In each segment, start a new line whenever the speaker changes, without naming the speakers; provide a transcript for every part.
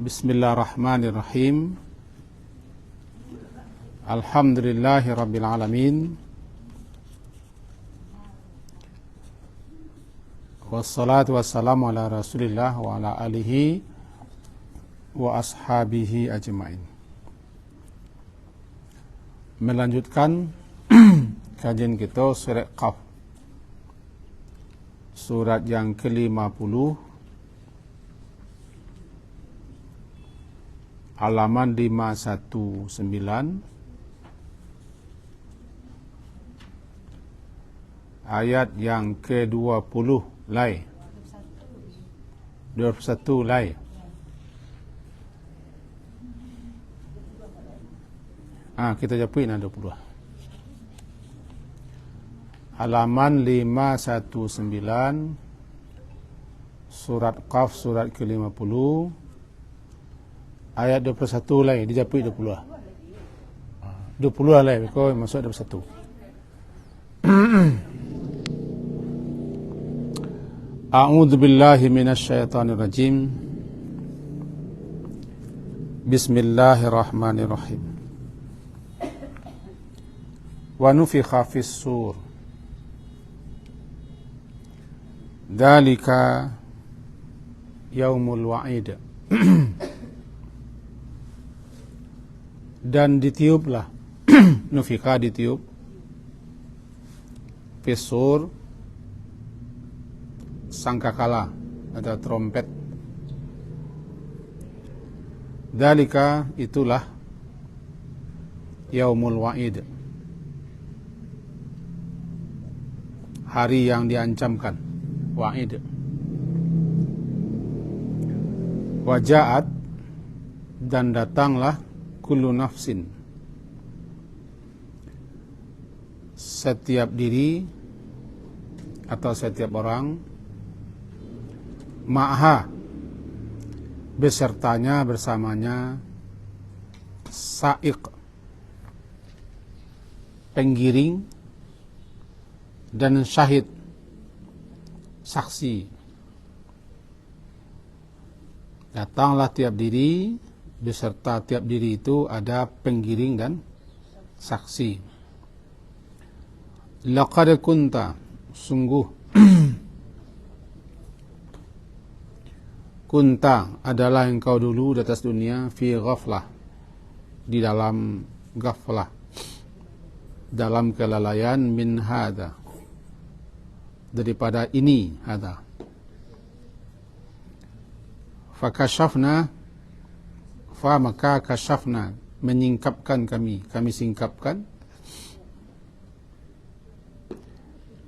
Bismillahirrahmanirrahim. Alhamdulillahi rabbil alamin. Wassalatu wassalamu ala rasulillah wa ala alihi wa ashabihi ajma'in. Melanjutkan kajian kita surat Qaf, surat yang ke-50, halaman 519, ayat yang ke-20 lai 21 lai. Kita japuin 20. Halaman 519, surat Qaf, surat ke-50, ayat 21 lai, dijapui 20 lah. 20 lai, kau masuk 21. A'udzu billahi minasyaitonir rajim. Bismillahirrahmanirrahim. Wa nufikha fis sur. Dzalika yaumul wa'id. Dan ditiuplah nufika, ditiup fisur, sangkakala atau trompet. Dzalika, itulah yaumul wa'id, hari yang diancamkan, wa'id. Waja'at, dan datanglah kullu nafsin, setiap diri atau setiap orang, ma'ha, besertanya, bersamanya, sa'iq, penggiring, dan syahid, saksi. Datanglah tiap diri, beserta tiap diri itu ada penggiring dan saksi. Laqad kunta, sungguh kunta adalah engkau dulu di atas dunia, fi ghaflah, di dalam ghaflah, dalam kelalaian, min hadha, daripada ini, hadha. Fakashafna, maka kasyafna, menyingkapkan kami singkapkan,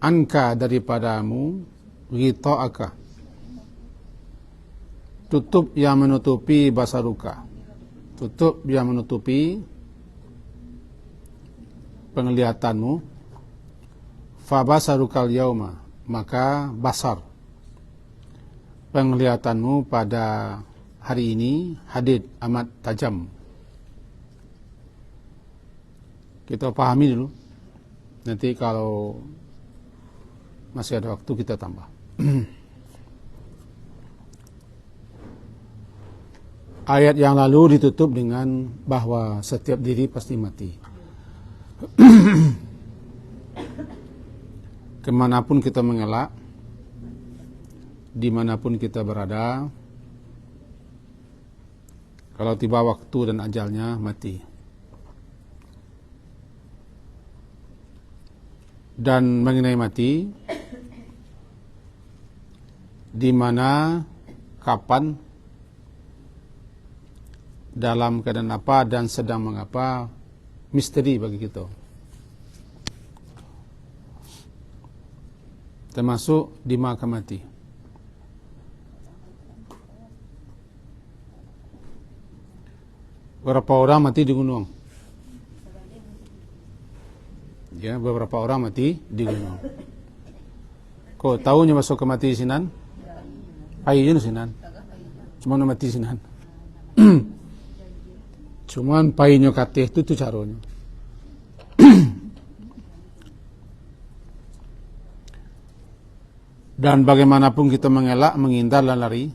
anka, daripadamu, ghita'aka, tutup yang menutupi, basaruka, tutup yang menutupi penglihatanmu, fabasarukal yauma, maka basar, penglihatanmu pada hari ini, hadid, amat tajam. Kita pahami dulu, nanti kalau masih ada waktu kita tambah. Ayat yang lalu ditutup dengan bahwa setiap diri pasti mati. Kemanapun kita mengelak, dimanapun kita berada, kalau tiba waktu dan ajalnya, mati. Dan mengenai mati, di mana, kapan, dalam keadaan apa, dan sedang mengapa, misteri bagi kita. Termasuk di mana mati. Berapa orang mati di gunung? Ya, beberapa orang mati di gunung. Kau tahunya masuk ke mati sinan? Payun sinan. Cuma mati sinan. Cuman payunnya katih itu caranya. Dan bagaimanapun kita mengelak, menghindar dan lari,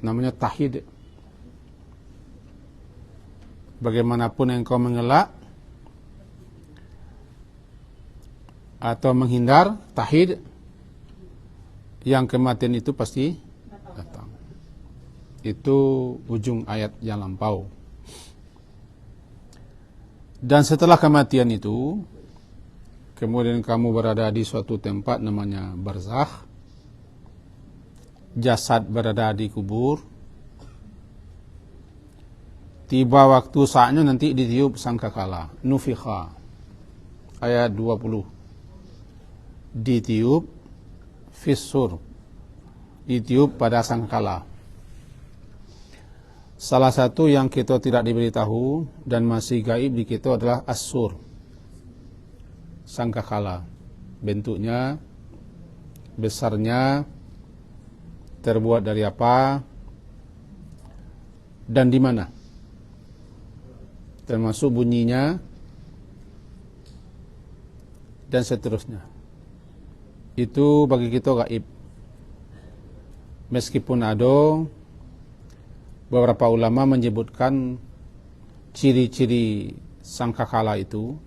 namanya tahid. bagaimanapun engkau mengelak atau menghindar, tahid, yang kematian itu pasti datang. Itu ujung ayat yang lampau. Dan setelah kematian itu, kemudian kamu berada di suatu tempat namanya barzakh, jasad berada di kubur, tiba waktu saatnya nanti ditiup sangkakala, nufikha, ayat 20, ditiup fissur, ditiup pada sangkakala. Salah satu yang kita tidak diberitahu dan masih gaib di kita adalah as-sur, sangkakala. Bentuknya, besarnya, terbuat dari apa, dan di mana, termasuk bunyinya, dan seterusnya. Itu bagi kita gaib. Meskipun ada beberapa ulama menyebutkan ciri-ciri sangkakala itu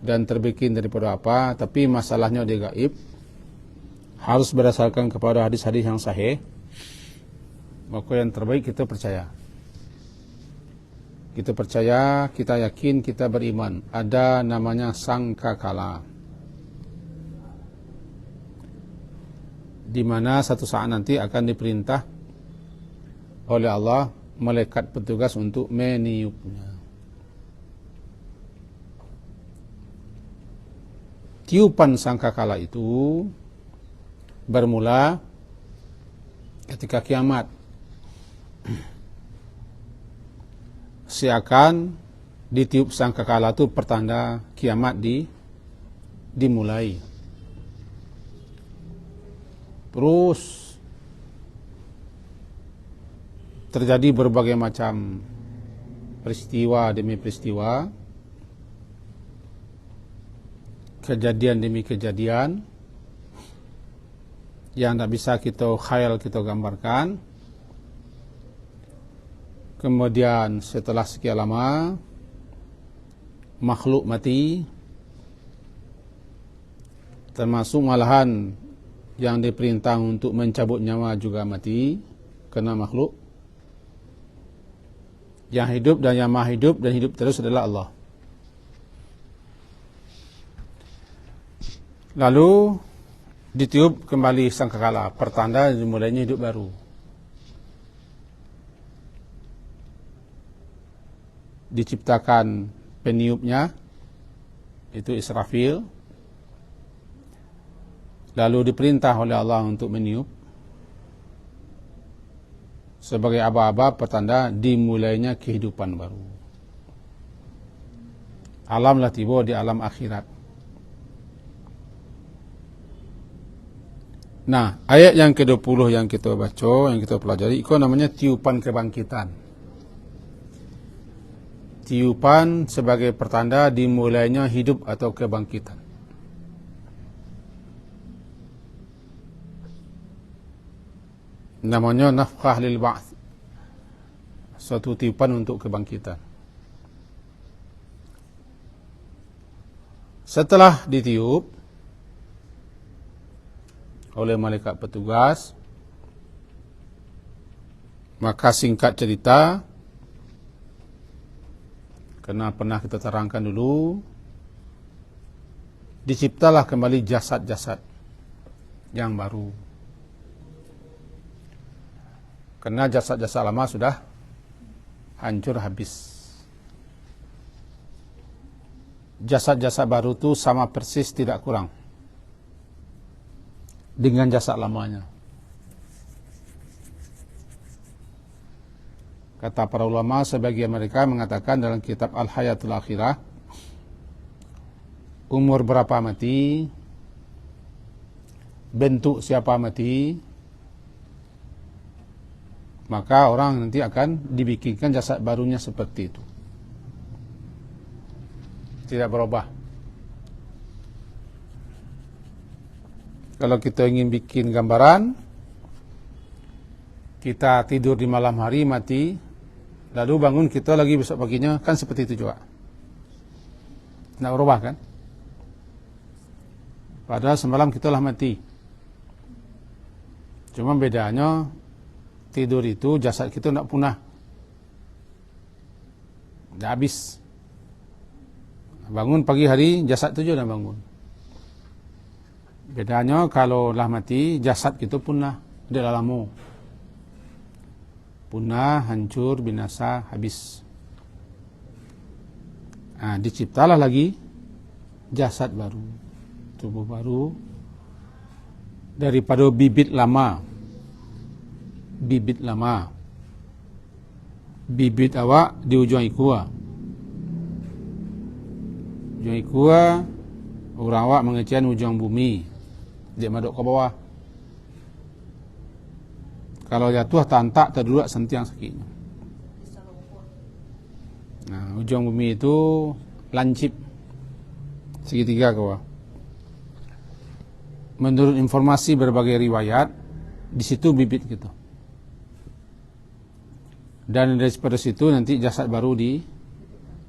dan terbikin daripada apa, tapi masalahnya dia gaib, harus berdasarkan kepada hadis-hadis yang sahih. Maka yang terbaik kita percaya. Kita percaya, kita yakin, kita beriman. Ada namanya sangkakala, di mana satu saat nanti akan diperintah oleh Allah malaikat petugas untuk meniupnya. Tiupan sangkakala itu bermula ketika kiamat. Seakan ditiup sangkakala itu pertanda kiamat dimulai. Terus terjadi berbagai macam peristiwa demi peristiwa, kejadian demi kejadian yang tidak bisa kita khayal, kita gambarkan. Kemudian setelah sekian lama makhluk mati, termasuk malahan yang diperintah untuk mencabut nyawa juga mati, kena makhluk. Yang hidup dan yang maha hidup dan hidup terus adalah Allah. Lalu ditiup kembali sangkakala, pertanda dimulainya hidup baru. Diciptakan peniupnya, itu Israfil. Lalu diperintah oleh Allah untuk meniup sebagai aba-aba pertanda dimulainya kehidupan baru. Alamlah tiba di alam akhirat. Nah, ayat yang ke-20 yang kita baca, yang kita pelajari, itu namanya tiupan kebangkitan. Tiupan sebagai pertanda dimulainya hidup atau kebangkitan. Namanya nafkhah lil ba'ts, suatu tiupan untuk kebangkitan. Setelah ditiup oleh malaikat petugas, maka singkat cerita, karena pernah kita terangkan dulu, diciptalah kembali jasad-jasad yang baru. Karena jasad-jasad lama sudah hancur habis. Jasad-jasad baru itu sama persis, tidak kurang dengan jasad lamanya. Kata para ulama, sebagian mereka mengatakan dalam kitab Al-Hayatul Akhirah, umur berapa mati, bentuk siapa mati, maka orang nanti akan dibikinkan jasad barunya seperti itu. Tidak berubah. Kalau kita ingin bikin gambaran, kita tidur di malam hari mati, lalu bangun kita lagi besok paginya, kan seperti itu juga. Tidak berubah kan? Padahal semalam kita lah mati. Cuma bedanya tidur itu jasad kita tidak punah, tidak habis. Bangun pagi hari jasad itu juga dah bangun. Bedanya kalau lah mati jasad kita punah, tidak lama. Punah, hancur, binasa, habis. Diciptalah lagi jasad baru, tubuh baru daripada bibit lama. Bibit lama, bibit awak di ujung ikua. Ujung ikua, orang awak mengecian ujung bumi, dia maduk ke bawah. Kalau jatuh tantak terduduk sentiang sakitnya. Ujung bumi itu lancip segitiga ke bawah. Menurut informasi berbagai riwayat, di situ bibit kita. Dan daripada situ nanti jasad baru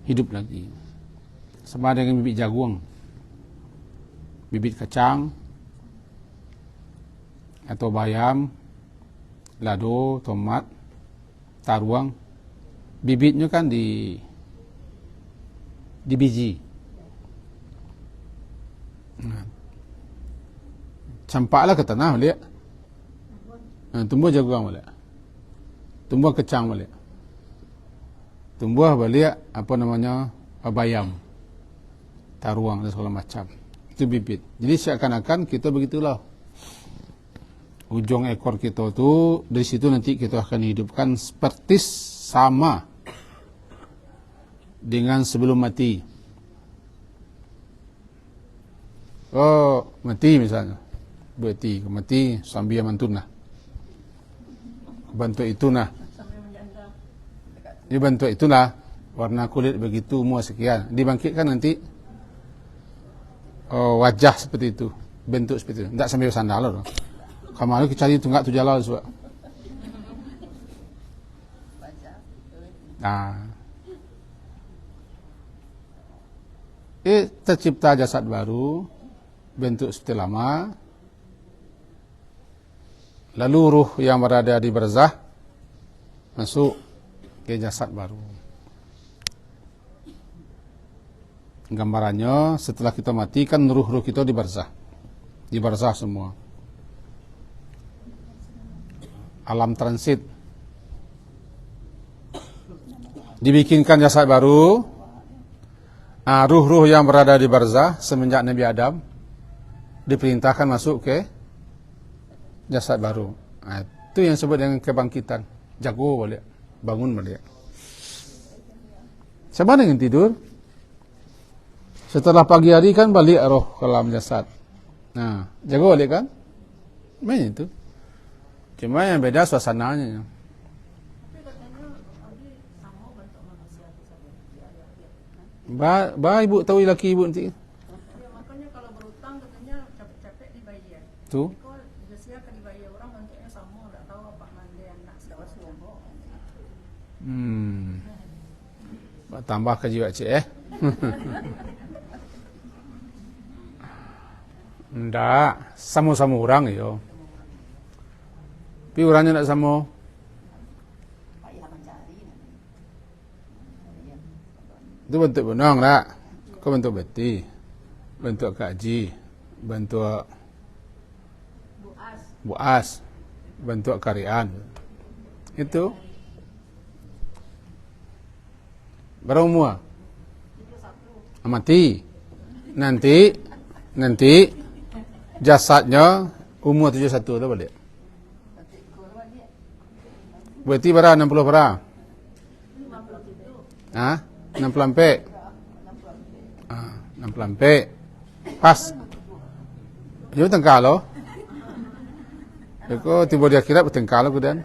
hidup lagi. Sama dengan bibit jagung, bibit kacang, atau bayam, lado, tomat, taruang. Bibitnya kan di biji. Campaklah ke tanah balik. Tumbuh jagung balik. Tumbuh kacang balik. Tumbuh balik bayam, taruang dan segala macam. Itu bibit. Jadi seakan-akan kita begitulah. Ujung ekor kita tu, dari situ nanti kita akan hidupkan seperti sama dengan sebelum mati. Mati misalnya, mati sambil mantuna. Bentuk itu nah. Ini bentuk itulah, warna kulit begitu, umur sekian. Dibangkitkan nanti wajah seperti itu, bentuk seperti itu. Tidak sambil sandal loh. Kemarin kita cari tunggak tu jalan sebab. Tercipta jasad baru, bentuk seperti lama. Lalu ruh yang berada di barzah masuk ke jasad baru. Gambarannya setelah kita mati kan ruh-ruh kita di barzah semua. Alam transit. Dibikinkan jasad baru. Ruh-ruh yang berada di barzah semenjak Nabi Adam diperintahkan masuk ke jasad baru. Itu yang disebut dengan kebangkitan. Jago balik, bangun balik. Sama dengan tidur. Setelah pagi hari kan balik roh ke dalam jasad. Jago balik kan? Main itu. Cuma yang beda suasananya. Ibu tahu laki ibu nanti.
Makanya kalau berutang katanya capek-capek dibayar.
Tu.
Biasanya kan dibayar orang bentuknya sama, enggak tahu apa mandi anak segala semua.
Tambah ke jiwa cik Ndak, sama-sama orang yo. Tapi orangnya nak sama. Itu bentuk benang tak? Kau bentuk beti, bentuk kaji, bentuk buas, bentuk karian. Itu berapa umur? Mati. Nanti jasadnya umur 71 tu balik. Berarti berapa? 60 berapa? 60 ampek. 60 ampek. Pas. Dia bertengkar loh. Dia tiba di akhirat bertengkar loh kemudian.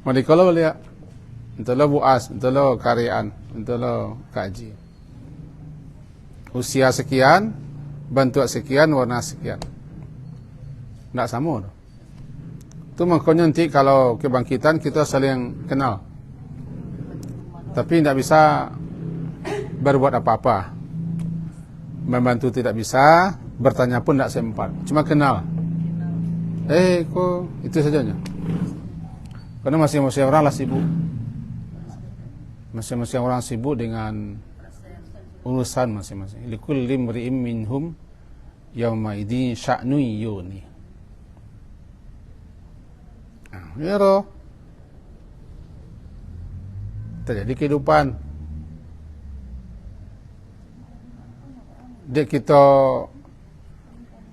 Mereka lah balik. Entahlah buas, entahlah karyaan, entahlah kaji. Usia sekian, bentuk sekian, warna sekian. Tak sama tu. Itu makanya nanti kalau kebangkitan kita saling kenal. Tapi tidak bisa berbuat apa-apa. Membantu tidak bisa, bertanya pun tidak sempat. Cuma kenal. Kok itu sajanya. Karena masing-masing orang lah sibuk. Masing-masing orang sibuk dengan urusan masing-masing. Likulli imri'in minhum yauma idzin sya'nu yuni. Ya roh. Terjadi kehidupan. Dia kita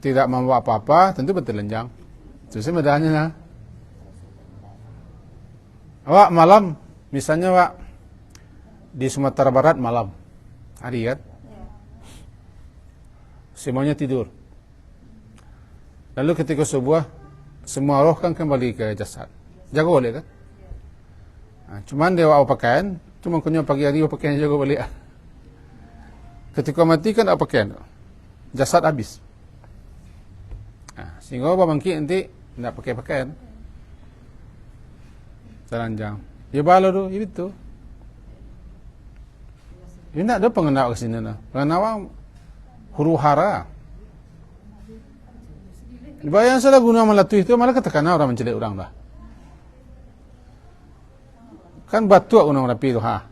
tidak membawa apa-apa, tentu bertelanjang. Itu sebenarnya lah. Awak malam, misalnya awak di Sumatera Barat malam, hari kan? Semuanya tidur. Lalu ketika subuh, semua roh kan kembali ke jasad. Jaga balik kan? Cuman dia awak pakaian, cuma kunyah pagi hari awak pakaian jaga balik. Ketika mati kan awak pakaian, jasad habis. Sehingga awak bangkit nanti tidak pakai pakaian. Telanjang. Ya balo tu, itu. Dia nak ada pengenawa ke sini nah. Pengenawa huru hara. Bayang salah guna melatu itu malah katakan orang mencelik orang dah. Kan batu orang rapi tu ha.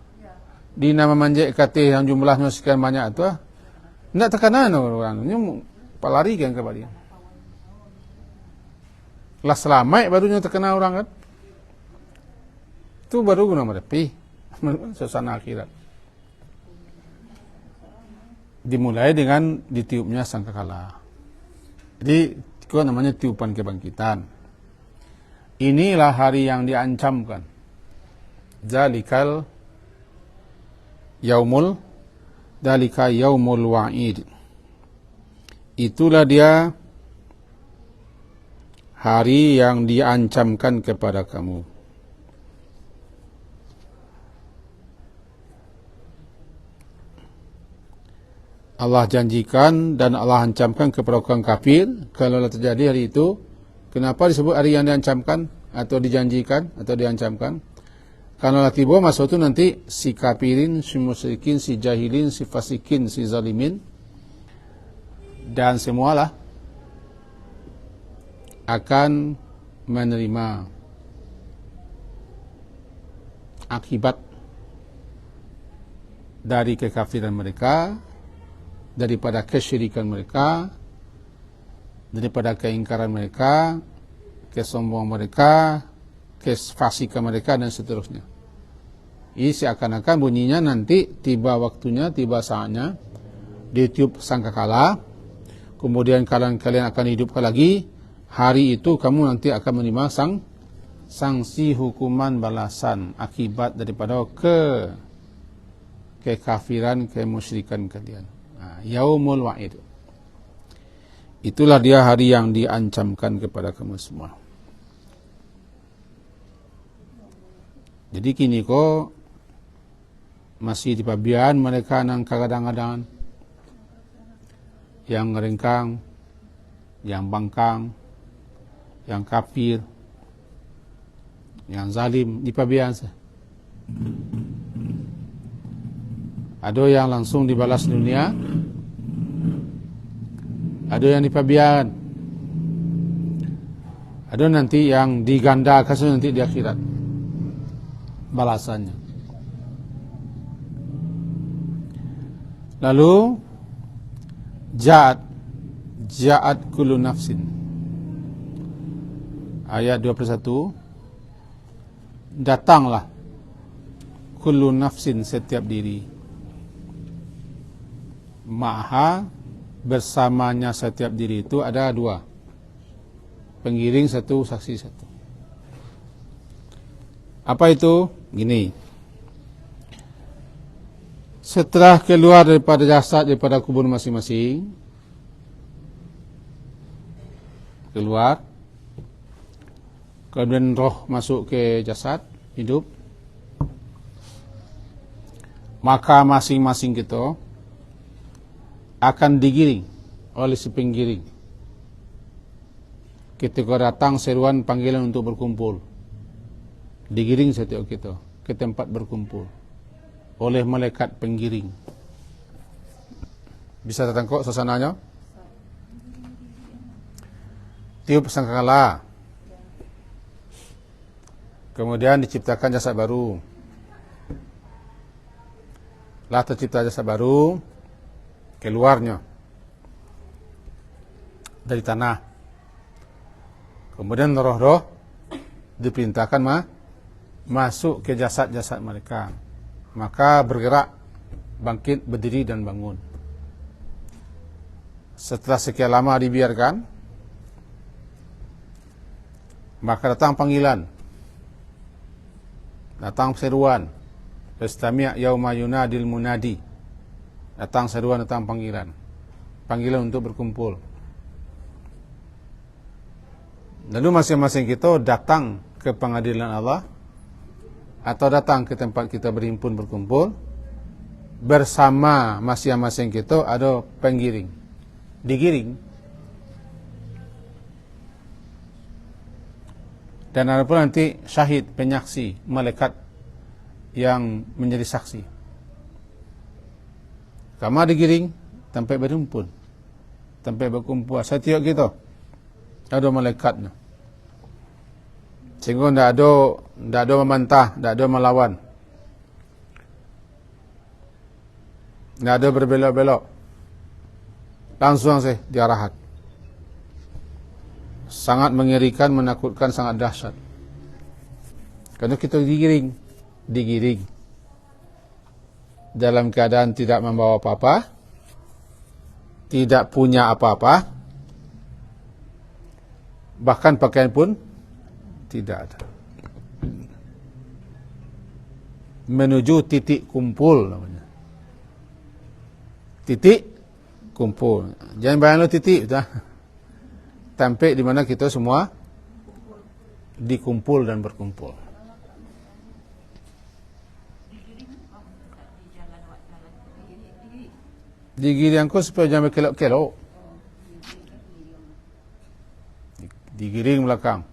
Di nama manjek kata yang jumlahnya sekian banyak tu ah. Nak tekanan orang. Ini pelari kan ke dia. Lah selamat barunya terkena orang kan. Itu baru guna merapi. Suasana akhirat. Dimulai dengan ditiupnya sangkakala. Jadi itu namanya tiupan kebangkitan. Inilah hari yang diancamkan. Zalikal yaumul wa'id. Itulah dia hari yang diancamkan kepada kamu. Allah janjikan dan Allah ancamkan kepada orang kafir kalau terjadi hari itu. Kenapa disebut hari yang diancamkan atau dijanjikan atau diancamkan? Karena tiba masa itu nanti si kafirin, si musyrikin, si jahilin, si fasikin, si zalimin dan semualah akan menerima akibat dari kekafiran mereka, daripada kesyirikan mereka, daripada keingkaran mereka, kesombongan mereka, kefasikan mereka dan seterusnya. Ini seakan-akan bunyinya nanti tiba waktunya, tiba saatnya ditiup sangkakala, kemudian kalian akan hidupkan lagi. Hari itu kamu nanti akan menerima sanksi hukuman balasan akibat daripada kekafiran, kemusyrikan kalian. Yaumul wa'id. Itulah dia hari yang diancamkan kepada kamu semua. Jadi kini kok masih di pabian mereka nang kadang-kadang yang ngerengkang, yang bangkang, yang kafir, yang zalim di pabian. Ada yang langsung dibalas dunia, ada yang di pabian, ada nanti yang digandakan nanti di akhirat balasannya. Lalu ja'at kullu nafsin, ayat 21, datanglah kullu nafsin, setiap diri, ma'ha, bersamanya setiap diri itu ada dua, pengiring satu, saksi satu. Apa itu? Gini, setelah keluar daripada jasad, daripada kubur masing-masing, keluar, kemudian roh masuk ke jasad, hidup, maka masing-masing kita akan digiring oleh si penggiring ketika datang seruan panggilan untuk berkumpul, digiring setiap kita ke tempat berkumpul oleh malaikat penggiring. Bisa tertangkap suasananya? Tiup sangkakala. Kemudian diciptakan jasad baru. Lah tercipta jasad baru, keluarnya dari tanah. Kemudian roh-roh diperintahkan masuk ke jasad-jasad mereka. Maka bergerak, bangkit, berdiri dan bangun. Setelah sekian lama dibiarkan, maka datang panggilan, datang seruan. Istami' yauma yunadil munadi. Datang seruan, datang panggilan. Panggilan untuk berkumpul. Lalu masing-masing kita datang ke pengadilan Allah atau datang ke tempat kita berhimpun berkumpul, bersama masing-masing kita ada penggiring, digiring. Dan ada pula nanti syahid, penyaksi, malaikat yang menjadi saksi. Kama digiring sampai berhimpun, sampai berkumpul. Setiap kita ada malaikatnya. Sehingga tidak ada membantah, tidak ada melawan, tidak ada berbelok-belok. Langsung saja diarahkan. Sangat mengerikan, menakutkan, sangat dahsyat. Karena kita digiring dalam keadaan tidak membawa apa-apa, tidak punya apa-apa, bahkan pakaian pun tidak ada. Menuju titik kumpul namanya. Titik kumpul. Jangan bayang lo titik, dah. Sampai di mana kita semua dikumpul dan berkumpul. Digiring aku supaya jangan berkelok-kelok. Digiring belakang.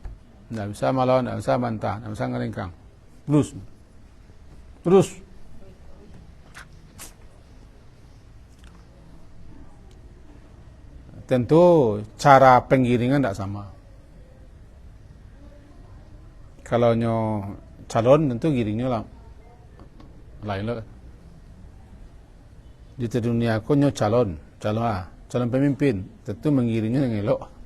Tak bisa melawan, tak bisa bantah, tak bisa ngeringkang. Terus. Tentu cara penggiringan tak sama. Kalau calon tentu giringnya lain lah. Di dunia aku calon pemimpin, tentu mengiringnya yang elok.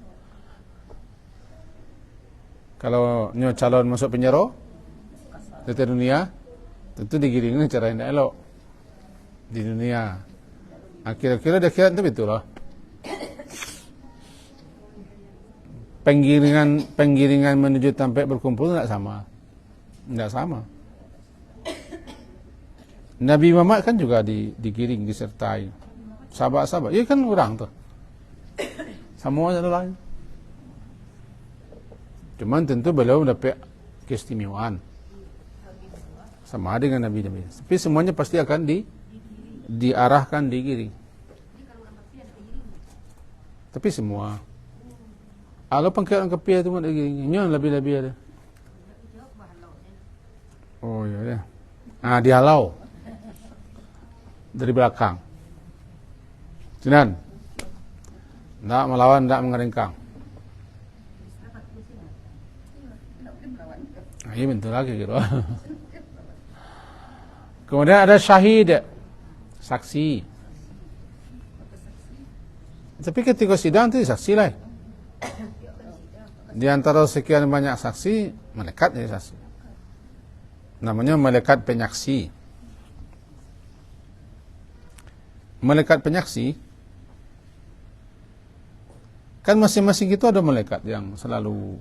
Kalau calon masuk penjara di dunia, tentu digiringnya cara yang elok di dunia. Kira-kira di akhirat itu betul lah. Penggiringan menuju sampai berkumpul tidak sama. Nabi Muhammad kan juga digiring, disertai sahabat-sahabat. Ia kan orang tu, semua ada lain. Cuman tentu beliau mendapat keistimewaan sama dengan Nabi-Nabi. Tapi semuanya pasti akan diarahkan, digiring. Tapi semua. Kalau pangkilan kepiah tu mana giringnya lebih-lebih ada. Oh ya. Dihalau dari belakang. Sinan. Tak melawan, tak mengeringkang. Ini bentuk lagi gitu. Kemudian ada syahid, saksi. Tapi ketika sidang itu saksi lah. Di antara sekian banyak saksi, malaikat jadi saksi. Namanya malaikat penyaksi. Malaikat penyaksi, kan masing-masing itu ada malaikat yang selalu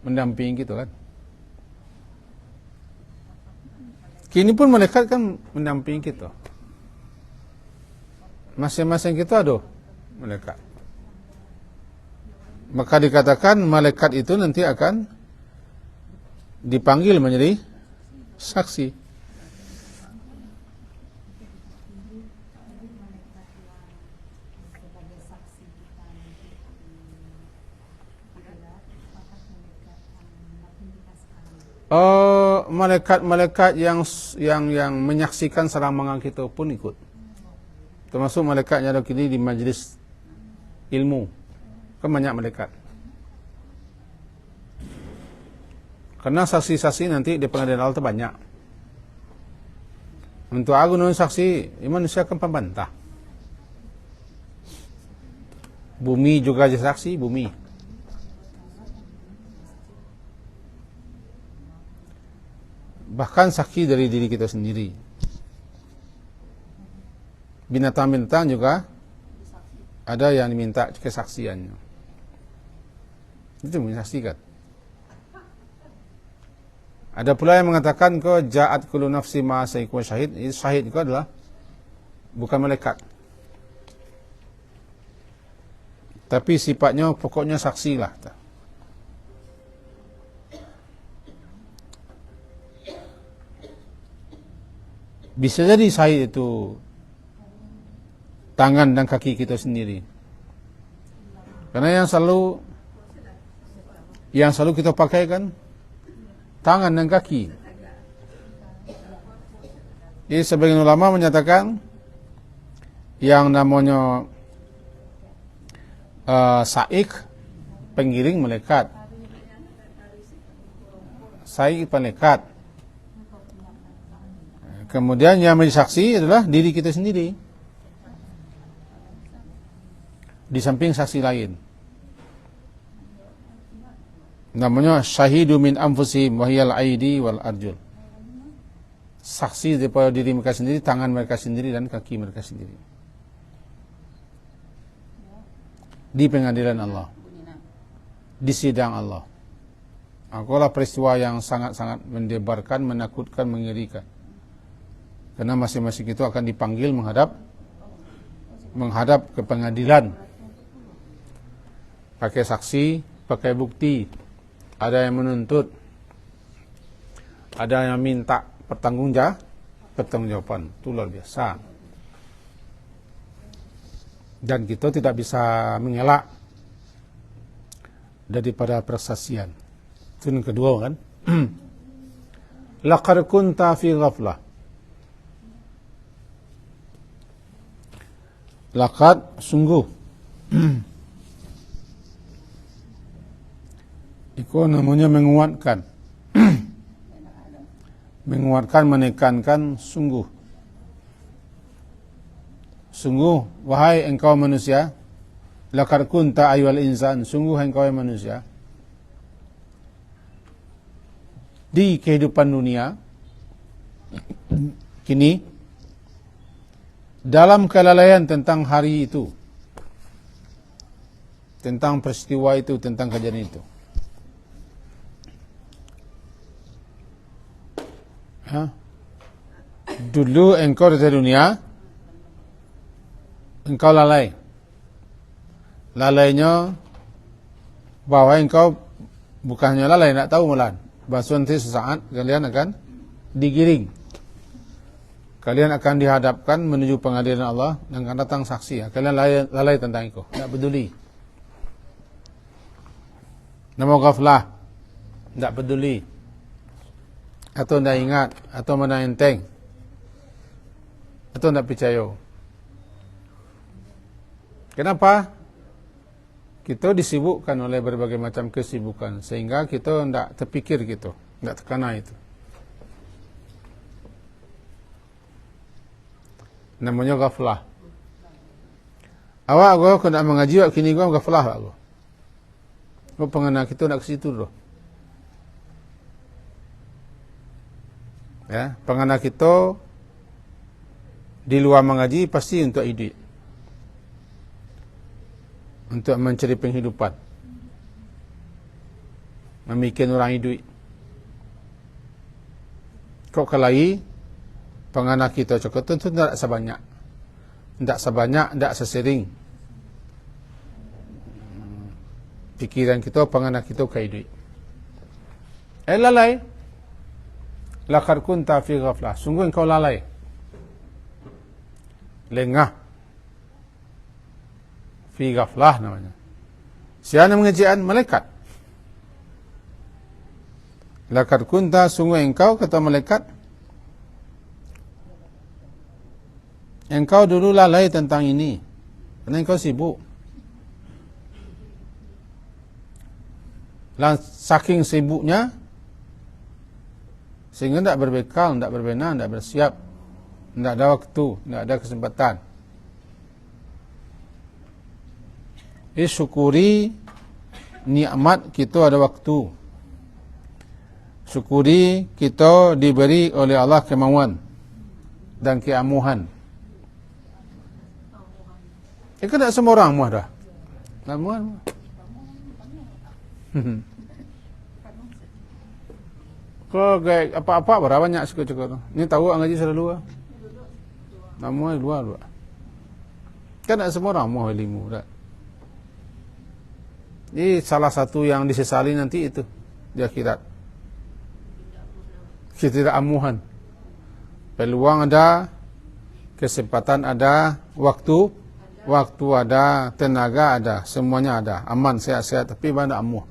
mendampingi kita kan. Kini pun malaikat kan mendampingi kita. Masing-masing kita ada malaikat. Maka dikatakan malaikat itu nanti akan dipanggil menjadi saksi. Malaikat-malaikat yang menyaksikan serangan kita pun ikut. Termasuk malaikat yang ada kini di majlis ilmu. Kan banyak malaikat. Karena saksi-saksi nanti di pengadilan Allah itu banyak. Untuk aku non saksi, manusia akan pembantah. Bumi juga jadi saksi, bumi. Bahkan saksi dari diri kita sendiri. Binatang-binatang juga ada yang diminta kesaksiannya. Itu menyaksikan. Ada pula yang mengatakan ko ja'at kullu nafsi ma sayku syahid. Syahid itu adalah bukan malaikat. Tapi sifatnya pokoknya saksi lah. Bisa jadi syahid itu tangan dan kaki kita sendiri. Karena yang selalu kita pakai kan tangan dan kaki. Jadi sebagian ulama menyatakan yang namanya saik, penggiring malaikat. Saik malaikat. Kemudian yang menjadi saksi adalah diri kita sendiri. Di samping saksi lain. Namanya syahidu min anfusihim wa hiyal aidi wal arjul. Saksi daripada diri mereka sendiri, tangan mereka sendiri dan kaki mereka sendiri. Di pengadilan Allah. Di sidang Allah. Akulah peristiwa yang sangat-sangat mendebarkan, menakutkan, mengerikan. Karena masing-masing itu akan dipanggil menghadap ke pengadilan. Pakai saksi, pakai bukti. Ada yang menuntut. Ada yang minta pertanggungjawaban. Itu luar biasa. Dan kita tidak bisa mengelak daripada persaksian. Itu yang kedua kan. Laqad kunta fi ghaflah. Laqad sungguh. Itu namanya menguatkan. Menguatkan, menekankan sungguh. Sungguh, wahai engkau manusia. Laqad kunta ayyuhal insan. Sungguh engkau manusia. Di kehidupan dunia. Kini. Dalam kelalaian tentang hari itu. Tentang peristiwa itu, tentang kejadian itu. Dulu engkau di dunia, engkau lalai. Lalainya bahwa engkau bukannya lalai, nak tahu malah. Bahwa nanti sesaat kalian akan digiring. Kalian akan dihadapkan menuju pengadilan Allah dan akan datang saksi. Kalian lalai tentang itu, tidak peduli. Nama ghaflah, tidak peduli. Atau tidak ingat, atau mana enteng, atau tidak percaya. Kenapa? Kita disibukkan oleh berbagai macam kesibukan, sehingga kita tidak terpikir gitu, tidak terkena itu. Namanya ghaflah. Awak aku nak mengaji awak kini aku ghaflah aku. Kau pengenal kita nak ke situ tu. Ya, pengenal kita di luar mengaji pasti untuk hidup. Untuk mencari penghidupan. Memikirkan orang hidup. Kau kelai penganak kita cukup tentu tidak sebanyak. Tidak sebanyak, tidak sesering. Pikiran kita, penganak kita kehidup. Lalai. Laqad kunta fi ghaflah. Sungguh engkau lalai. Lengah. Fi ghaflah namanya. Siapa mengajian? Malaikat. Laqad kunta, sungguh engkau, kata malaikat, engkau dulu lalai tentang ini kerana engkau sibuk. Saking sibuknya sehingga tidak berbekal, tidak berbenah, tidak bersiap, tidak ada waktu, tidak ada kesempatan. Syukuri nikmat kita ada waktu. Syukuri kita diberi oleh Allah kemauan dan keamuhan. Kan tak semua orang muah dah. Tak muah. Kau gaya apa-apa berapa banyak suka-suka tu. Ni tahu orang ngaji selalu ah. Tak muah luar. Kan tak semua orang muah ilmu dah. Ini salah satu yang disesali nanti itu di akhirat. Ketidakamuhan. Peluang ada, kesempatan ada, waktu ada, tenaga ada, semuanya ada, aman, sehat-sehat, tapi mana amuh.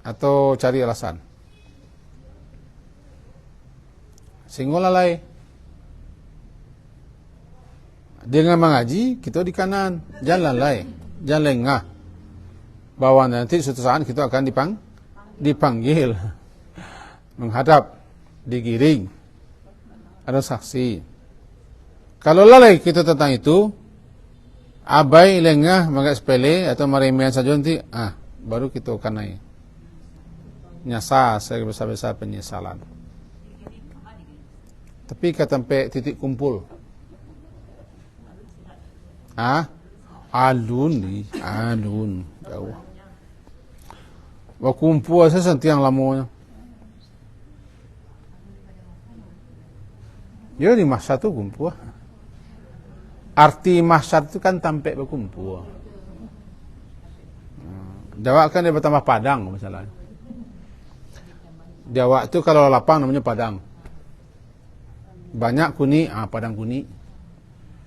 Atau cari alasan. Sehingga lalai. Dengan mengaji, kita di kanan, jangan lalai, jangan lengah. Bahwa nanti suatu saat kita akan dipanggil, menghadap, digiring, ada saksi. Kalau lalai kita tentang itu, abai, lengah, menganggap sepele atau meremehkan saja nanti, baru kita akan naik. Nyasar sebesar-besar penyesalan. Tapi kata sampai titik kumpul. Alun jauh. Berkumpul saya sentiang lamanya. Ya di mahsyar tu kumpul. Arti mahsyar tu kan tampek berkumpul. Jawab kan dia bertambah padang masalahnya. Jawab tu kalau lapang namanya padang. Banyak kuni, padang kuni.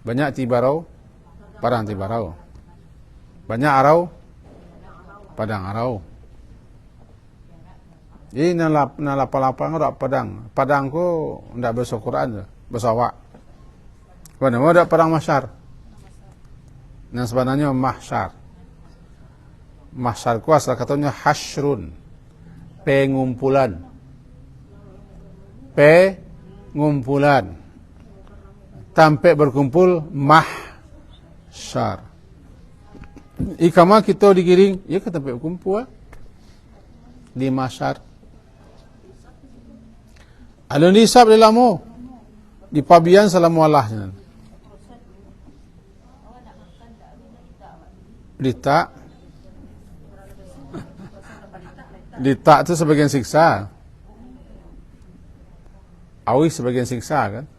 Banyak tibarau, padang tibarau. Banyak arau, padang arau. Ini lapang-lapang ada padang. Padang ko ndak bahasa Quran, bahasa awak. Mana ada padang mahsyar. Yang sebenarnya mahsyar. Mahsyar ku asal katanya hasyrun. Pengumpulan. Sampai berkumpul mahsyar. Ikama kita digiring, ya kita sampai berkumpul di mahsyar. Alun hisab di lamo. Di pabian salamu Allah. Ditak itu sebagian siksa. Awih sebagian siksa kan.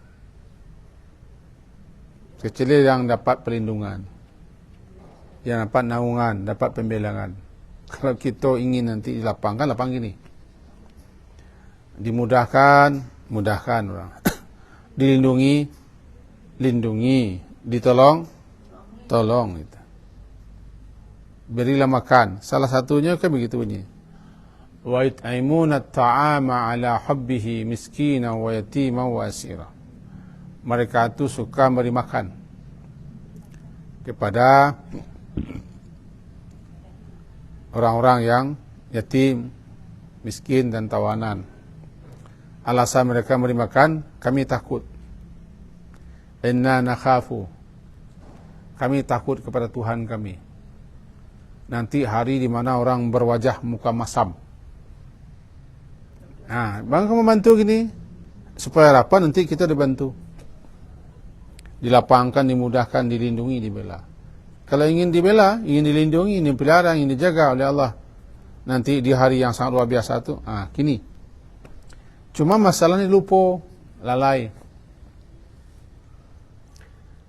Kecuali yang dapat perlindungan, yang dapat naungan, dapat pembelangan. Kalau kita ingin nanti dilapangkan, lapang gini. Dimudahkan orang. Dilindungi, ditolong, gitu. Berilah makan. Salah satunya kan begitu bunyi. Wa yut'imuna at-ta'ama 'ala hubbihi miskinan wa yatiman wa asira. Mereka itu suka memberi makan kepada orang-orang yang yatim, miskin dan tawanan. Alasan mereka memberi makan, kami takut. Inna nakhafu. Kami takut kepada Tuhan kami. Nanti hari di mana orang berwajah muka masam. Bang kamu bantu gini supaya apa nanti kita dibantu. Dilapangkan, dimudahkan, dilindungi, dibela. Kalau ingin dibela, ingin dilindungi, ingin dipelihara, ingin dijaga oleh Allah, nanti di hari yang sangat luar biasa itu, kini. Cuma masalahnya lupa, lalai.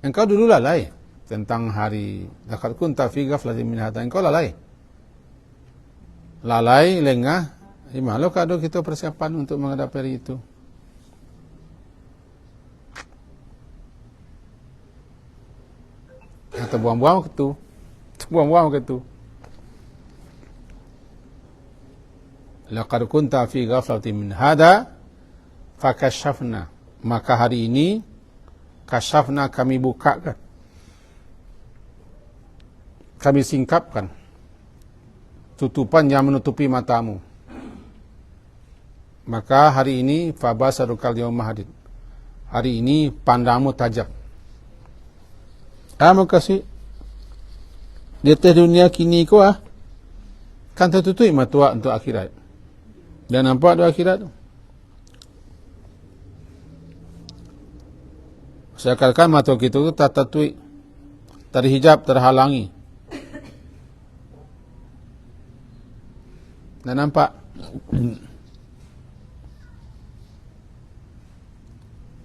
Engkau dulu lalai tentang hari laqad kunta fi ghaflatin min hadza. Engkau lalai. Lalai, lengah. Malu kalau kita persiapan untuk menghadapi hari itu. Atau buang-buang waktu. Buang-buang begitu. Laqad kunta fi ghaflatin min hada fakashafna. Maka hari ini kasyafna, kami bukakan, kami singkapkan tutupan yang menutupi matamu. Maka hari ini fabasarukal yawma hadid. Hari ini pandangmu tajam. Kamu kasih di atas dunia kini ko kan tertutup mata untuk akhirat. Dan nampak tu akhirat tu. Seakan-akan mata kita tu tak tertutup, terhijab, terhalangi. Dan nampak.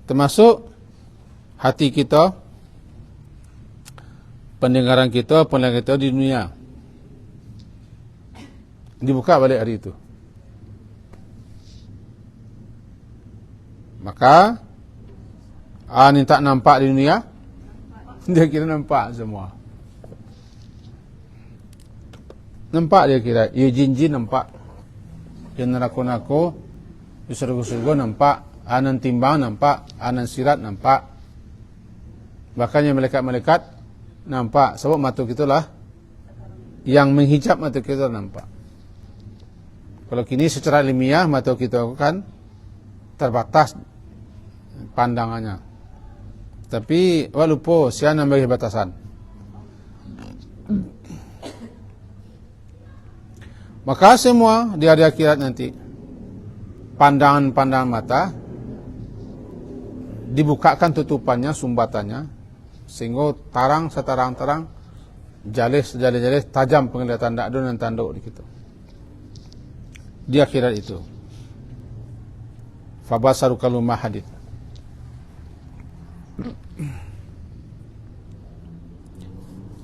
Termasuk hati kita, pendengaran kita di dunia. Dibuka balik hari itu. Maka ni tak nampak di dunia, dia kira nampak semua. Nampak dia kira, ya jin-jin nampak, ya neraka-neraka, ya surga-surga nampak, anan timbang nampak, anan sirat nampak. Bahkan malaikat-malaikat nampak. Sebab mata kita lah yang menghijab mata kita nampak. Kalau kini secara ilmiah mata kita kan terbatas pandangannya. Tapi lupa siapa yang bagi batasan. Maka semua di hari akhirat nanti pandangan-pandangan mata dibukakan tutupannya, sumbatannya, sehingga tarang setarang-tarang, jalis sejalis-jalis, tajam penglihatan dakdo dan tanduk di kita. Di akhirat itu. Fabasarukal yawma hadid.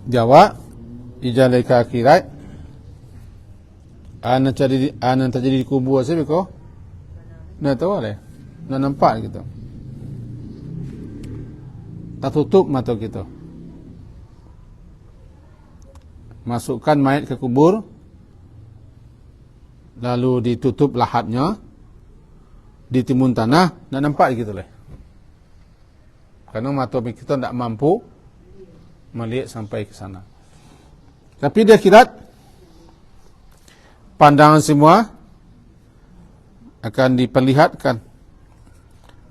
Jawab ijalai ke akhirat. Anan terjadi di kubur saya beko. Nak tahu leh. Nak nampak gitu. Tak tutup mata kita. Masukkan mayat ke kubur, lalu ditutup lahatnya, ditimbun tanah, nak nampak gitu leh. Karena mata kita tidak mampu melihat sampai ke sana. Tapi di akhirat, pandangan semua akan diperlihatkan,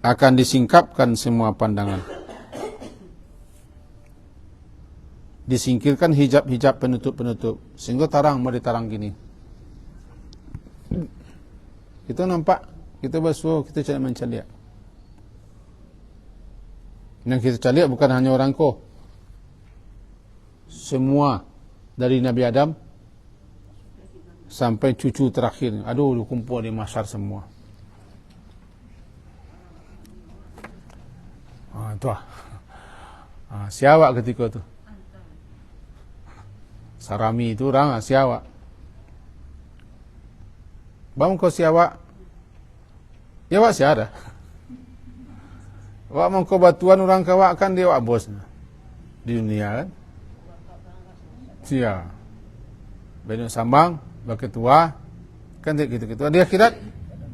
akan disingkapkan semua pandangan. Disingkirkan hijab-hijab penutup-penutup, sehingga tarang mari tarang gini. Kita nampak, kita bersuara, kita cari mencaliak. Yang kita caliak bukan hanya orang ko. Semua dari Nabi Adam sampai cucu terakhir. Aduh, kumpul di mahsyar semua. Itu siawak ketika tu. Sarami itu orang siawak. Bang kau siawak. Ya wak siada. Wak mengko batuan orang kawak kan dia wak bos di dunia kan. Sia. Benuk sambang bak ketua kan dia gitu-gitu. Dia akhirat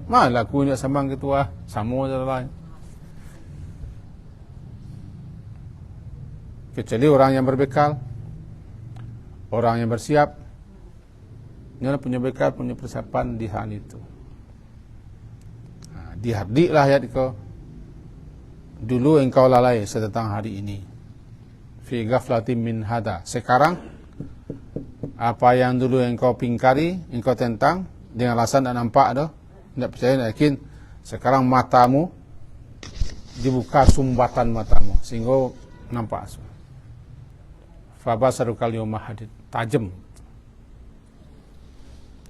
malah aku nak sambang ketua sama je lain. Kecuali orang yang berbekal, orang yang bersiap, dia punya bekal, punya persiapan di hal itu. Dihardiklah ayat kau. Dulu engkau lalai tentang hari ini. Fi ghaflatin min hada. Sekarang apa yang dulu engkau pingkari, engkau tentang dengan alasan tak nampak dah, tidak percaya, tidak yakin. Sekarang matamu dibuka sumbatan matamu sehingga nampak. Fabasarukal yawma hadid. Tajam.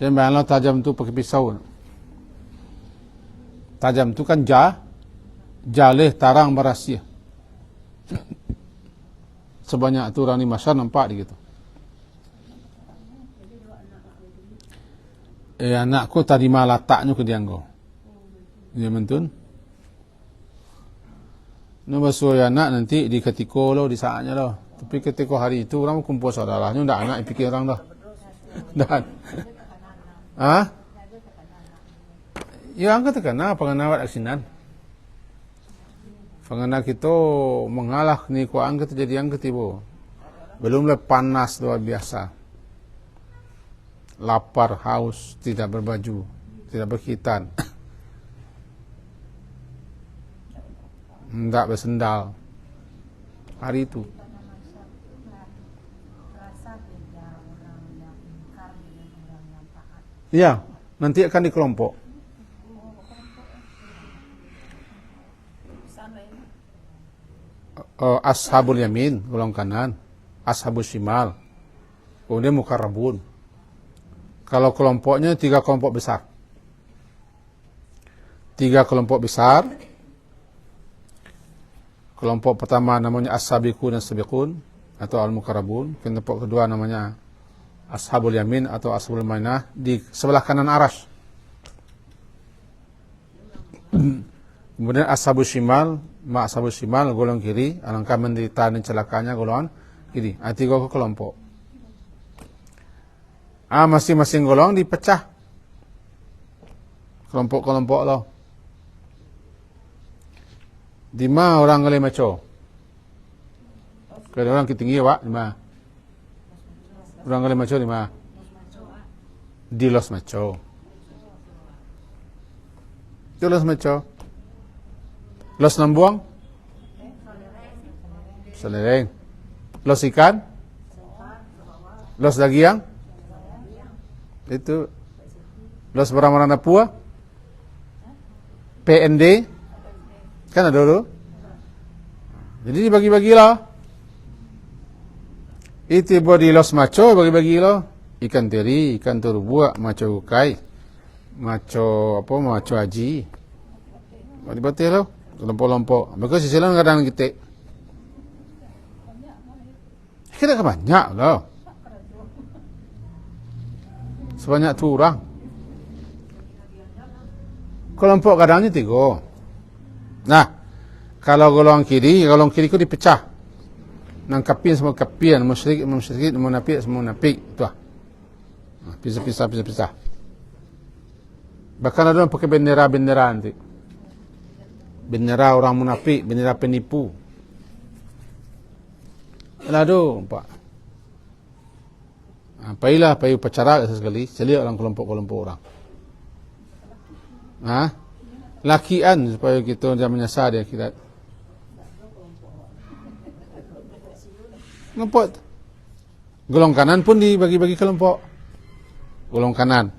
Dan bayanglah tajam tu pakai pisau. Tajam tu kan jalih tarang berasia. Sebanyak tu orang di mahsyar nampak gitu. Anakku tadi malah letaknya ke dianggo. Dia mentun. Nombor suai anak nanti di ketika lo di saatnya lo. Tapi ketika hari itu orang kumpul saudaranya, ndak anak yang pikir orang dah. Dan, ya angkat tekana pengenawat aksinan. Pengenak itu mengalah ni ku angkat jadi angkat ibu. Belum panas luar biasa. Lapar, haus, tidak berbaju, tidak berkhitan. Tidak bersendal. Hari itu. Ya, nanti akan dikelompok. Ashabul yamin, golongan kanan. Ashabul shimal. Kemudian mukarrabun. Kalau kelompoknya 3 kelompok besar. 3 kelompok besar. Kelompok pertama namanya as-sabiqun dan sabiqun atau al-mukarrabun. Kelompok kedua namanya ashabul yamin atau ashabul mainah di sebelah kanan aras. Kemudian ashabul shimal, ashabul shimal golongan kiri, alangkah menderita dan celakanya golongan kiri. 3 kelompok. Masing-masing golongan dipecah. Kelompok-kelompok loh. Di mana orang ngalih maco? Kalau orang ketinggi Pak, di mana? Orang ngalih maco di mana? Di Los Maco. Di Los Maco. Los Nambuang? Selereng. Los ikan? Los dagiang? Itu. Los Baramarana Pua? PND? Kan ada dulu. Jadi dibagi-bagilah. Itu di Los Maco bagi-bagilah. Ikan teri, ikan turbuak, maco ukai, maco haji. Bagi-bagi lah. Lompok-lompok. Maka sisilan kadang kita. Kita banyak lah. Sebanyak tu orang. Kelompok kadangnya 3. Nah, kalau golongan kiri itu dipecah. Nang kapin semua kapin, musyrik, munafik semua munafik, itu ah. Pisah. Bahkan ada yang pakai bendera nanti. Bendera orang munafik, bendera penipu. Lalu, Pak. Pailah upacara sekali, selia orang kelompok-kelompok orang. Lakian supaya kita jangan menyasar dia akhirat. Kelompok. Golong kanan pun dibagi-bagi kelompok. Golong kanan.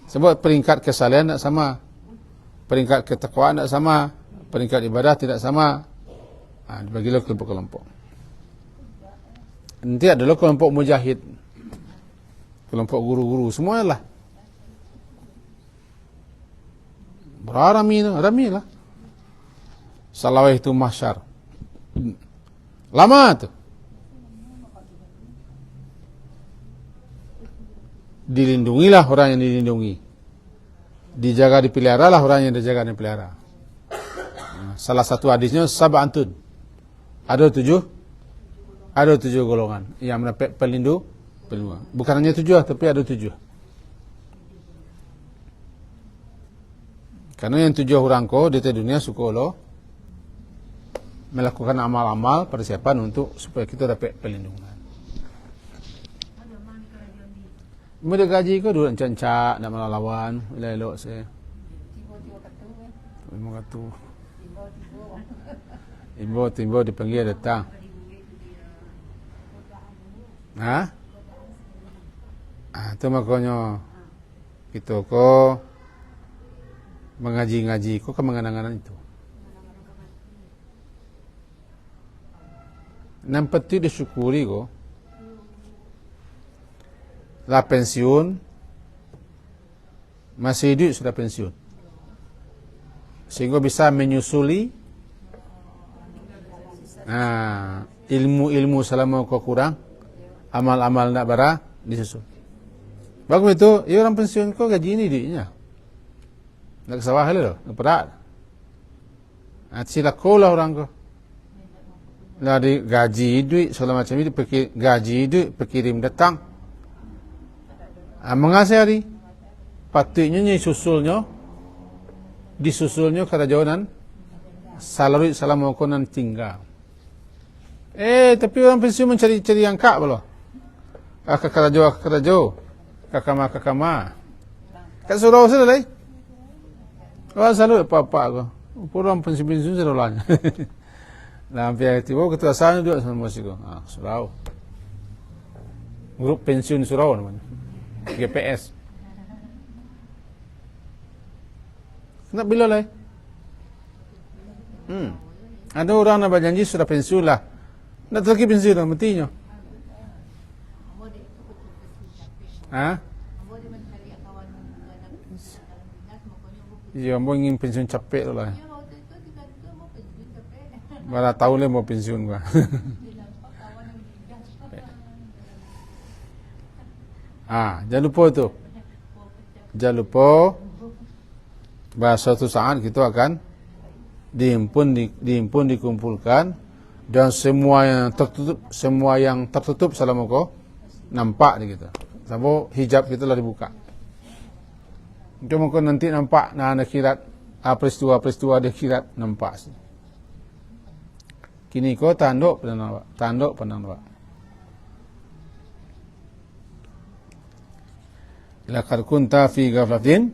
Sebab peringkat kesalahan tidak sama. Peringkat ketakwaan tidak sama. Peringkat ibadah tidak sama. Dibagilah kelompok-kelompok. Nanti adalah kelompok mujahid. Kelompok guru-guru. Semuanya lah. Rami lah. Salawah itu mahsyar. Lama tu. Dilindungilah orang yang dilindungi. Dijaga dipelihara lah orang yang dijaga dipelihara. Salah satu hadisnya sab'antun. Ada 7 golongan yang mendapat pelindung. Bukan hanya 7 tapi ada 7. Karena yang 7 orang ko di dunia suka lo melakukan amal-amal persiapan untuk supaya kita dapat perlindungan. Muda gaji ko dulu cancak nak melawan, elok saya. Terima kasih. Timbo dipanggil datang. Itu makanya kita ko mengaji-ngaji kok kemengangan-angan itu. Nampak tu disyukuri kok. Lah pensiun masih hidup sudah pensiun. Sehingga bisa menyusuli ilmu-ilmu selama kau kurang, amal-amal nak bara disusul. Bagus itu, ya orang pensiun kau gaji ini duitnya. Nak ke sawah le, nak perak. Sila kolah orang ko. Lari gaji duit segala macam itu, gaji duit pekirim datang. Mengasih hari. Patutnya disusulnya kata jawanan salari salamokonan tinggal. Tapi orang pensiun mencari-cari angka belum. Kakak kakama. Kat surau sudah lah. Orang selalu apa-apa aku. Orang pensiun sudah lah. Lampir tiba ketua sana juga sama musik. Surau. Grup pensiun surau namanya. GPS. Nak bila lah? Ada orang nak berjanji sudah pensiun lah. Nak lagi pensiun lah, matinya. Ya, mau ingin pensiun capek tu lah. Berapa tahun lah mau pensiun gua. Jangan lupa tu. Jangan lupa. Bahasa suatu saat kita akan dihimpun, dikumpulkan, dan semua yang tertutup salam muka nampak di kita. Sampai hijab kita lah dibuka. Itu mungkin nanti nampak nak akhirat, peristiwa di akhirat nampak. Kini kau tanduk pandang nampak. Laqad kunta fi ghaflatin,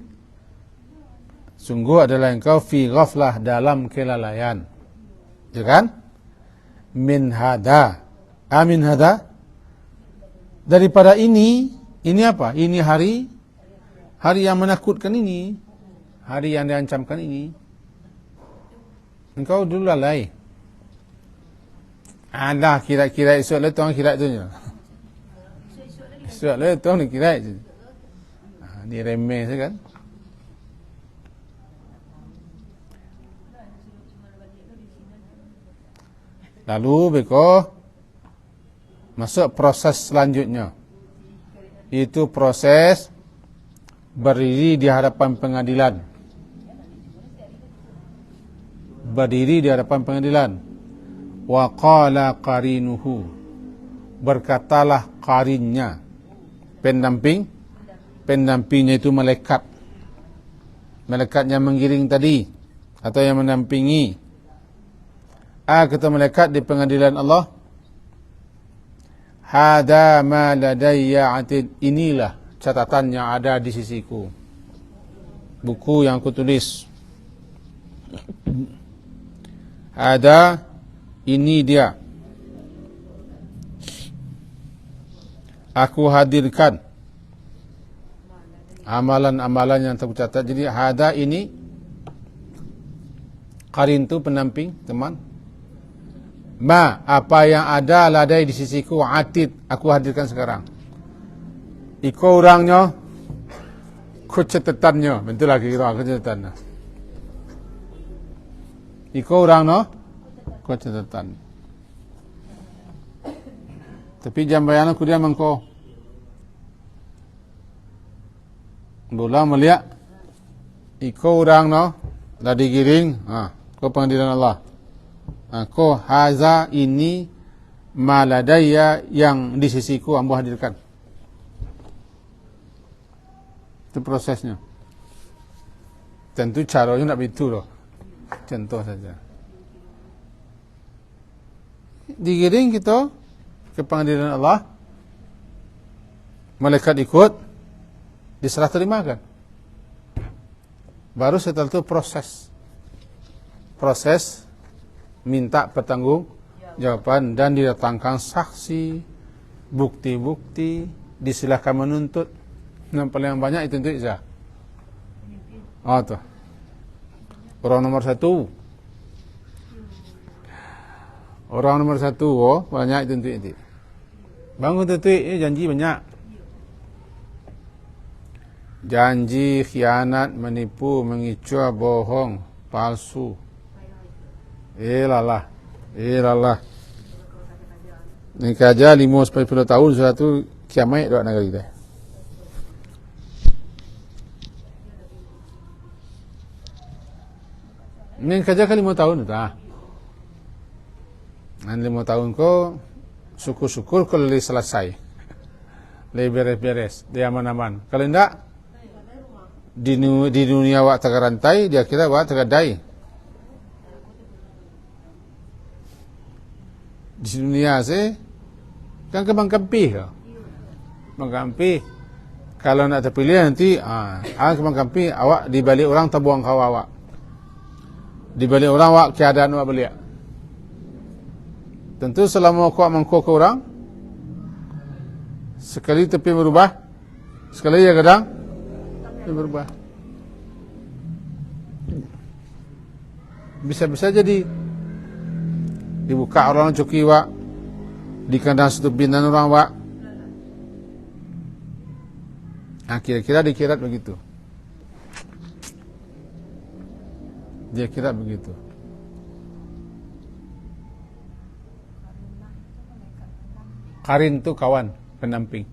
sungguh adalah engkau fi ghaflah, dalam kelalaian. Ya kan? Min hada. Amin hada. Daripada ini apa? Ini hari yang menakutkan ini. Hari yang diancamkan ini. Engkau dulu lalai. Alah, kira-kira esok lah tuan kira tu je. Esok lah tuan ni kira je. Ni remeh je kan? Lalu beko masuk proses selanjutnya. Itu proses berdiri di hadapan pengadilan. Berdiri di hadapan pengadilan. Wa qala qarinuhu, berkatalah qarinnya, pendampingnya itu malaikat. Malaikat yang menggiring tadi atau yang mendampingi. Kata malaikat di pengadilan Allah, hada ma ladayya atid, inilah catatan yang ada di sisiku, buku yang aku tulis. Ada, ini dia, aku hadirkan amalan-amalan yang tercatat. Jadi hada ini, qarin tu pendamping, teman. Ma, apa yang ada ladai di sisiku, atid, aku hadirkan sekarang. Iko orangnya, ku catatannya, betul lagi kira aku catatannya. Iko orangnya, ku catatan. Tapi jambayan aku dia mengko. Bola melihat, iko orangnya, dah digiring, ke pengadilan Allah. Ko haza, ini maladaya, yang di sisiku ambo hadirkan. Itu prosesnya. Tentu caranya tak begitu loh. Contoh saja. Digiring kita ke pengadilan Allah, malaikat ikut, diserah terimakan. Baru setelah itu proses minta pertanggungjawaban dan didatangkan saksi, bukti-bukti, disilahkan menuntut. Yang paling banyak itu untuk Izzah. Tu. Orang nomor satu. Banyak itu untuk itu. Bangun tutup, janji banyak. Janji, khianat, menipu, mengicau, bohong, palsu. Ilalah. Ni kerja 5-10 tahun sudah tu kiamat dak negara kita. Ni kerja kan 5 tahun dah. Dan 5 tahun ko syukur-syukur ko lebih selesai. Lebih beres-beres, dia aman-aman. Kalau enggak di dunia wak tagarantai, dia kira wak tagadai. Di dunia sih kan kebangkampi ke. Bangkampi. Kalau nak terpilih nanti kebangkampi awak di balik orang tabuang kau awak. Di balik orang awak keadaan awak belia. Tentu selama kau mangkuk ke orang, sekali tepi berubah, sekali ya kadang berubah. Bisa-bisa jadi dibuka orang coki wak, di kandang satu binan orang wak. Kira-kira dikira begitu. Dia kira begitu. Karin tu kawan, pendamping.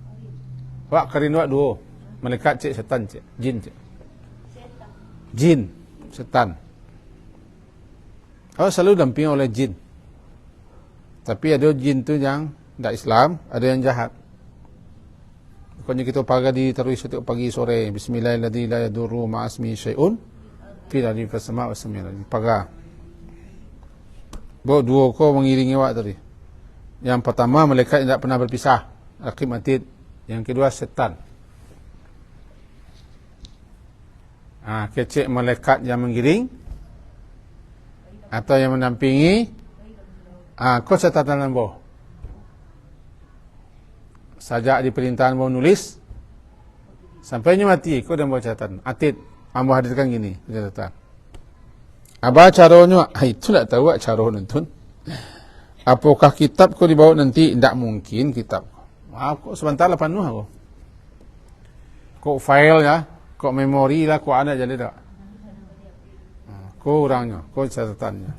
Wak karin wak duo. Malaikat cik, setan cik, jin cik. Jin, setan. Awak selalu damping oleh jin. Tapi ada jin tu yang tak Islam, ada yang jahat. Pokoknya kita pagi terus setiap pagi sore bismillahirrahmanirrahim la yadurru ma'asmi syai'un fil ardi fis sama' was sami'il paga. Dua ko mengiringi awak tadi. Yang pertama malaikat yang tak pernah berpisah, raqib atid. Yang kedua setan. Kecik malaikat yang mengiring atau yang mendampingi. Kau catatan boh. Sajak di perintahan mau nulis sampainya mati kau dah bawa catatan atid ambo hadirkan gini catatan apa caranya itu tak tahu cara nonton apakah kitab kau dibawa nanti tidak mungkin kitab kau sebentar lah penuh aku kau file ya kau memori lah kau ada jadi tak kau orangnya kau catatannya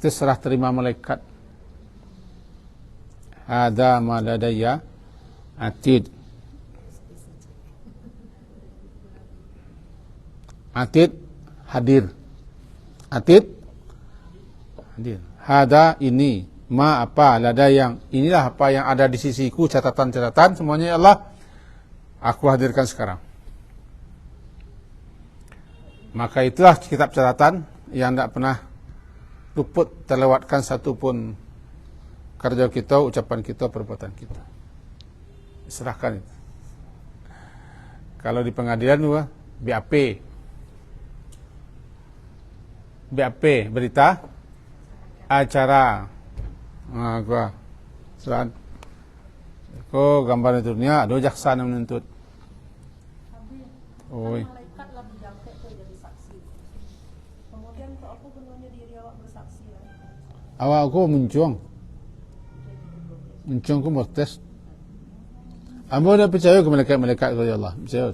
itu serah terima malaikat. Ada ma ladayya atid. Atid hadir. Atid hadir. Hada ini ma apa lada yang inilah apa yang ada di sisiku catatan-catatan semuanya ya Allah aku hadirkan sekarang. Maka itulah kitab catatan yang tidak pernah luput terlewatkan satu pun kerja kita, ucapan kita, perbuatan kita. Serahkan itu. Kalau di pengadilan BAP. BAP, berita acara. Gua serahan. Kau gambar turunnya, ada jaksa yang menuntut. Oi.
Malaikat lah dijangkit tu jadi saksi. Kemudian kau apa gunanya diri awak bersaksi lah?
Awak aku muncung ku bertes. Ambo dah percaya ke malaikat kepada Allah. Percaya.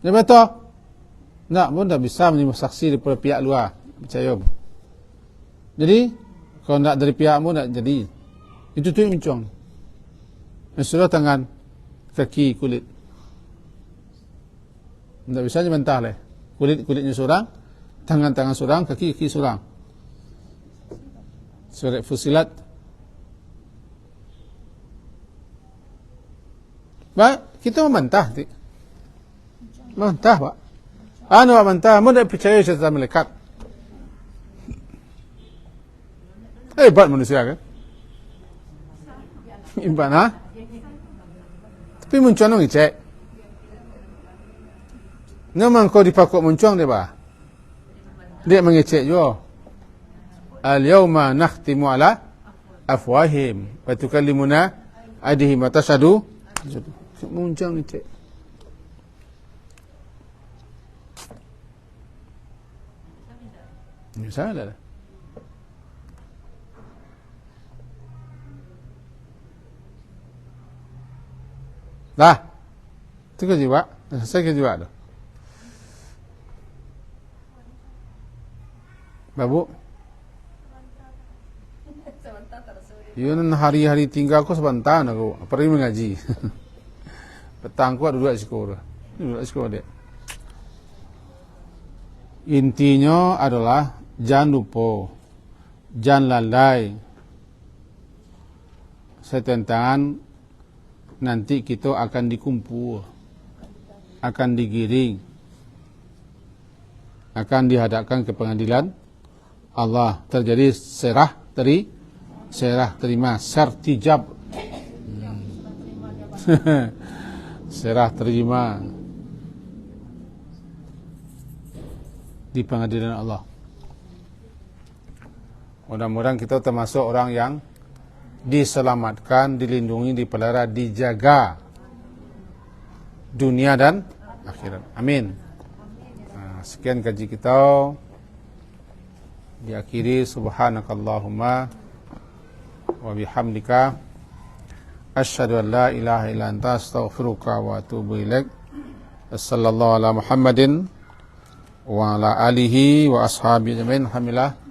Dia betul. Nak pun tak bisa menjadi saksi daripada pihak luar. Percaya. Jadi, kalau nak dari pihakmu nak jadi. Itu tu muncung. Sudah tangan, kaki, kulit. Tak bisa mentah leh. Kulitnya seorang, tangan seorang, kaki seorang. Surat Fusilat. Pak, kita membantah. Membantah, Pak. Anu membantah, mau tak percaya cerita malaikat. Hebat manusia kan? Hebat, ha? Tapi muncul nong cek. Memang kau dipakuk muncul dia, Pak. Dia mengecek juga. Al-yawma nakhtimu ala afwahim wa tukallimuna aydihim wa tashhadu muncul ni cik. Ini salah lah. Dah. Itu ke jiwa. Saya ke jiwa tu. Babu. Yun hari-hari tinggal aku sebentar aku pergi mengaji. Petang aku duduk di sekolah. Duduk di sekolah dia. Intinya adalah jangan lupa, jangan lalai. Setentangan nanti kita akan dikumpul, akan digiring, akan dihadapkan ke pengadilan Allah. Terjadi serah terima, sertijab. Serah terima di pengadilan Allah. Mudah-mudahan kita termasuk orang yang diselamatkan, dilindungi, dipelihara, dijaga dunia dan akhirat. Amin. Sekian kaji kita. Diakhiri subhanakallahumma wa bihamdika asyhadu an la ilaha illa anta astaghfiruka wa atubu ilaik. Sallallahu ala Muhammadin wa ala alihi wa ashabihi ajmain. Alhamdulillah.